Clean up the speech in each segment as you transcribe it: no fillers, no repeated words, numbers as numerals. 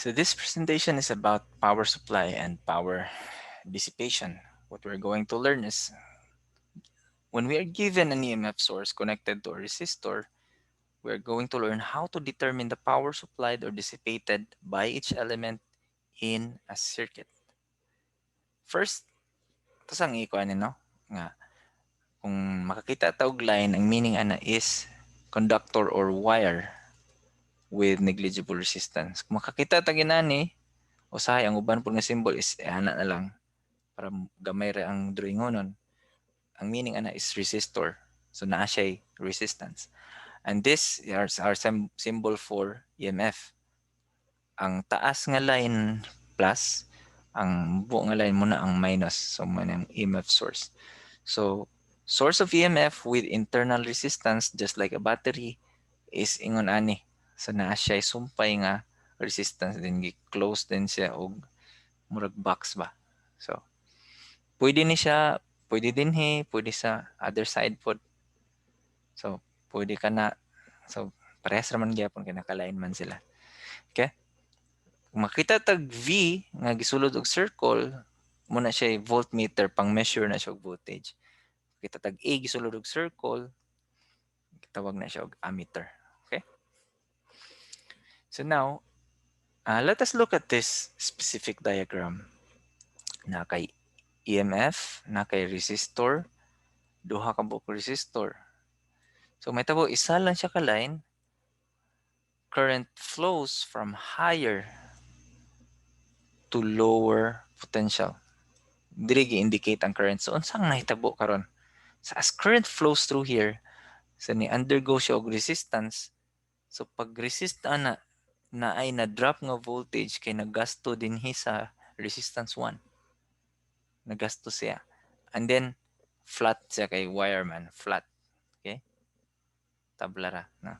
So this presentation is about power supply and power dissipation. What we're going to learn is when we are given an EMF source connected to a resistor, we're going to learn how to determine the power supplied or dissipated by each element in a circuit. First, ito sang ikuan no? Nga, kung makakita tawag line, ang meaning ana is conductor or wire with negligible resistance. Kung makakita ta ginani, usahay ang uban po nga symbol is ana na lang para gamay ra ang drawingonon. Ang meaning ana is resistor. So naa siya resistance. And this is our symbol for EMF. Ang taas nga line plus, ang buo nga line muna ang minus. So muna ang EMF source. So source of EMF with internal resistance just like a battery is ingon ani. So naa siya sumpay nga resistance din gi-close din siya og murag box ba. So pwede ni siya, pwede din pwede sa other side pod. So pwede ka na, so parehas raman gyapon kay nakalain man sila. Okay? Kung makita tag V nga gisulod og circle, muna siya voltmeter pang measure na siya og voltage. Kita tag A gisulod og circle, tawag na siya og ammeter. Okay? So now, let us look at this specific diagram. Na kay EMF, na kay resistor, duha ka buok resistor. So may tabo isa lang siya ka line, current flows from higher to lower potential. Diri gi-indicate ang current. So unsang nahitabo karon? So as current flows through here, so ni undergo siya og resistance. So pag resist na ay na-drop nga voltage kay nagasto dinhi sa resistance 1. Nagasto siya. And then flat siya kay wire man, flat. Okay? Tabla ra na.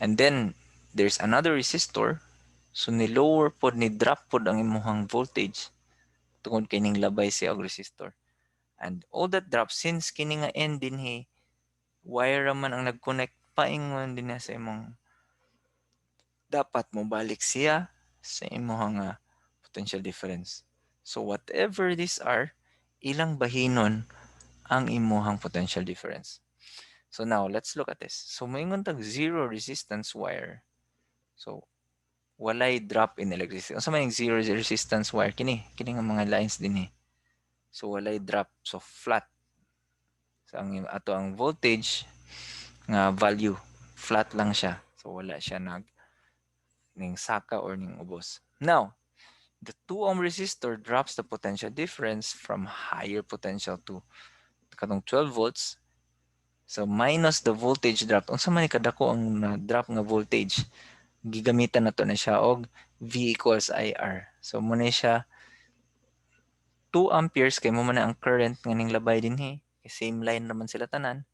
And then there's another resistor. So ni lower pod ni drop pod ang imuhang voltage tungod kay ning labay siya og resistor. And all that drop since kini nga end dinhi wire man ang nag-connect paingon din sa imong dapat mo balik siya sa imong potential difference. So whatever these are, ilang bahinon ang imuhang potential difference. So now let's look at this. So moingon tag zero resistance wire. So walay drop in electricity. Unsa may zero resistance wire kini nga mga lines dinhi. So walay drop, so flat. So ang voltage nga value flat lang siya. So wala siya ning saka or ning ubos. Now, the 2 ohm resistor drops the potential difference from higher potential to katong 12 volts. So minus the voltage drop. Unsa man kadako ang drop nga voltage? Gigamitan nato na siya og V equals IR. So muna siya 2 amperes kay mo man ang current nga ning labay dinhi. Same line naman sila tanan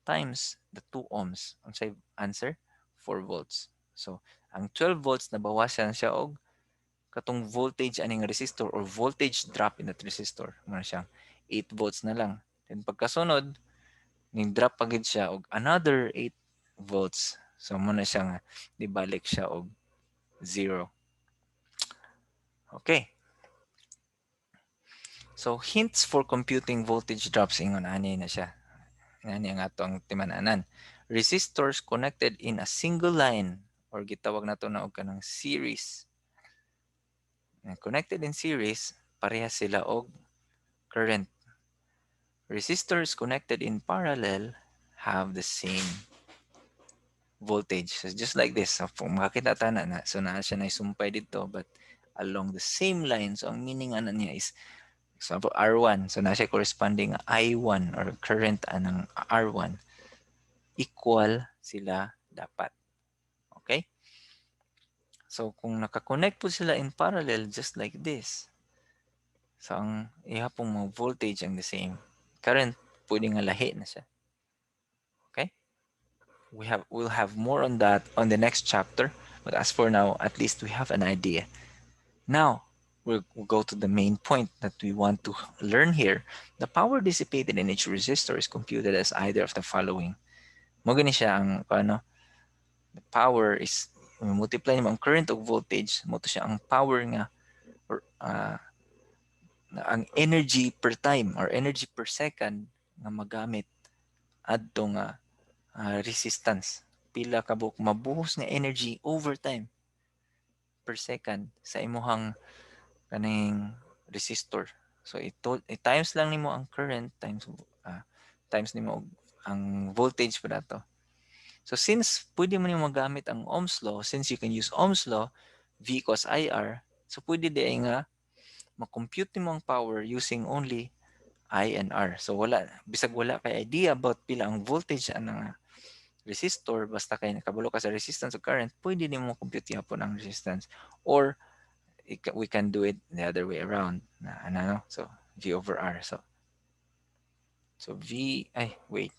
times the 2 ohms. Ang say answer 4 volts. So ang 12 volts nabawasan siya og katong voltage aning resistor or voltage drop in that resistor. Muna siya 8 volts na lang. Then pagkasunod ning drop pagid siya og another 8 volts. So muna siya nga dibalik siya og 0. Okay. So hints for computing voltage drops ingon ani na siya. Ani ang atong timananan. Resistors connected in a single line or gitawag nato na og kanang series. Connected in series, parehas sila og current. Resistors connected in parallel have the same voltage. So just like this. So kung makakita ta na, so naa siya na isumpay dito but along the same line. So ang meaning ano niya is example R1. So na siya corresponding I1 or current anang R1 equal sila dapat. Okay? So kung nakakonect po sila in parallel just like this. So ang ihapong mga voltage ang the same. Current pwede nga lahi na siya. Okay? We'll have more on that on the next chapter. But as for now, at least we have an idea. Now, we'll go to the main point that we want to learn here. The power dissipated in each resistor is computed as either of the following. Mo gani siya ang the power is multiply nimo ang current og voltage, mo to siya ang power nga or ang energy per time or energy per second nga magamit adto nga resistance. Pila ka buok mabuhos nga energy over time per second sa imuhang kaning resistor. So i-times lang nimo ang current times nimo ang voltage pa dato. So since pwede mo nimo magamit ang Ohm's law, since you can use Ohm's law, V equals IR, so pwede di nga makompute nimo ang power using only I and R. So bisag wala kay idea about pila ang voltage ang resistor, basta kay nakabalo ka sa resistance o current, pwede nimo compute yapon ang resistance. Or we can do it the other way around. So V over R. So wait.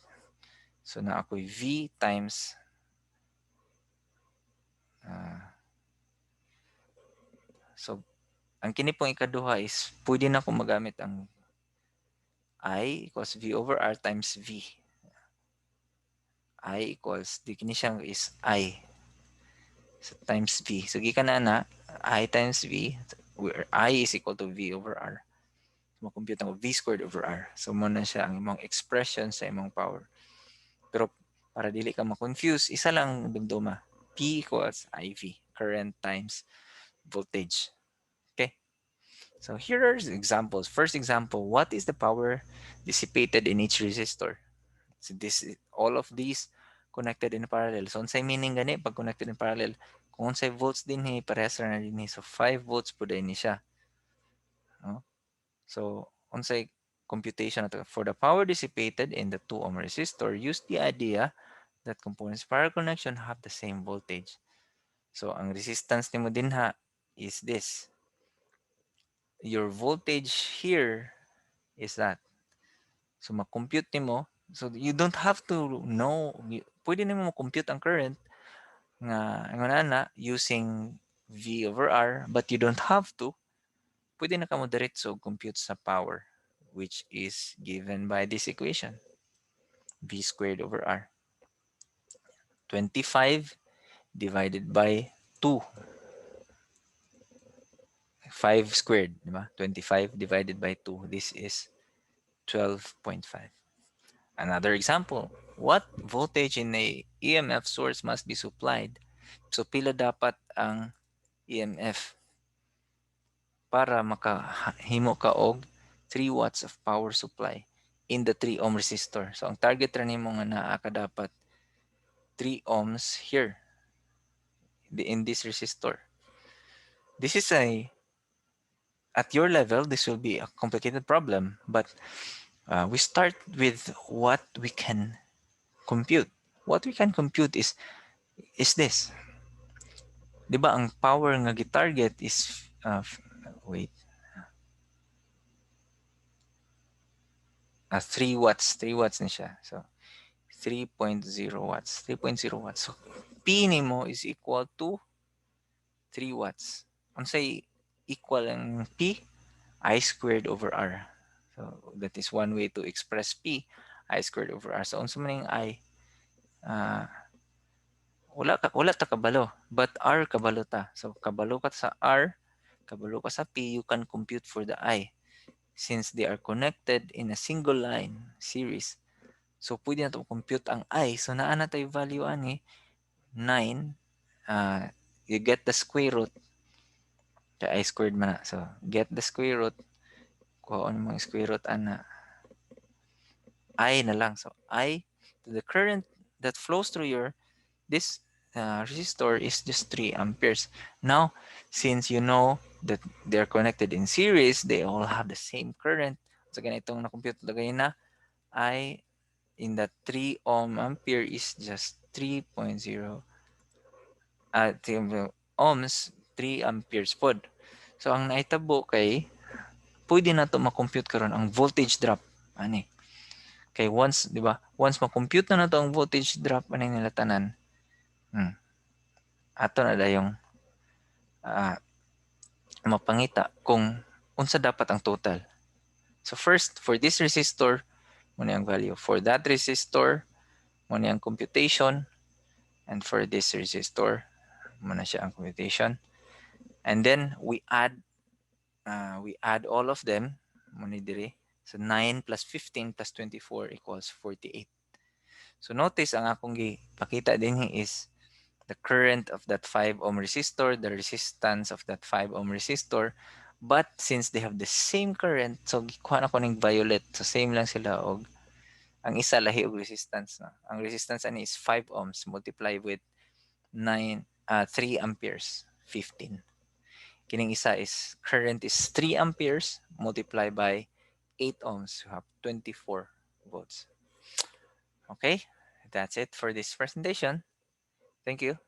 So na ako'y V times so ang kini pong ikaduha is pwede na akong magamit ang I equals V over R times V. I equals, di kini siya is I. So times V. So gikan na I times V, where I is equal to V over R. Makompute ang V squared over R. So mo na siya ang imong expression sa imong power. Pero para dili ka ma-confuse, isa lang dumduma. P equals IV, current times voltage. Okay? So here are examples. First example, what is the power dissipated in each resistor? So all of these connected in parallel. So unsay meaning gani pag connected in parallel? Kung unsay volts din parehas ra na din so 5 volts pud ni siya. No? So unsay computation nato for the power dissipated in the 2 ohm resistor, use the idea that components parallel connection have the same voltage. So ang resistance nimo dinha is this. Your voltage here is that. So makompute nimo, so you don't have to know, pwede nimo mo-compute ang current nga na using V over R, but you don't have to. Pwede na ka mo diretso compute sa power, which is given by this equation. V squared over R. 25 divided by 2. 5 squared, di ba? 25 divided by 2. This is 12.5. Another example, what voltage in a EMF source must be supplied? So pila dapat ang EMF para makahimo ka og 3 watts of power supply in the 3 ohm resistor. So ang target ra nimo nga naa ka dapat 3 ohms here in this resistor. This is at your level, this will be a complicated problem, but we start with what we can compute. What we can compute is this. Di ba ang power nga gitarget is wait. 3 watts. 3 watts na siya. So 3.0 watts. 3.0 watts. So P nimo is equal to 3 watts. Unsay equal ang P? I squared over R. So that is one way to express P. I squared over R. So unsa man yung I? Wala ta kabalo, but R kabalo ta. So kabalo ka sa R, kabalo ka sa P, you can compute for the I. Since they are connected in a single line series, so pwede na ito compute ang I. So naa na tayo value ani 9. You get the square root. Kaya I squared man na. So get the square root. Kuha mo yung square root ana. I na lang. So I to the current that flows through this resistor is just 3 amperes. Now, since you know that they're connected in series, they all have the same current. So ganitong na-compute lagay na I in that 3 ohm ampere is just 3.0 ohms, 3 amperes pod. So ang naitabo kay pwede na to ma-compute karon ang voltage drop ani. Kay once, di ba? Once ma-compute na to ang voltage drop ani nila tanan. Ato na dayong mapangita kung unsa dapat ang total. So first, for this resistor, muna ang value. For that resistor, muna ang computation. And for this resistor, Muna siya ang computation. And then we add all of them muna diri. So 9 plus 15 plus 24 equals 48. So notice ang akong gipakita din is the current of that 5 ohm resistor, the resistance of that 5 ohm resistor. But since they have the same current, so gikuha na ko ning violet. So same lang sila og ang isa lahi og resistance na. Ang resistance ani is 5 ohms multiply with 3 amperes, 15. Kining isa is current is 3 amperes multiply by 8 ohms. You have 24 volts. Okay, that's it for this presentation. Thank you.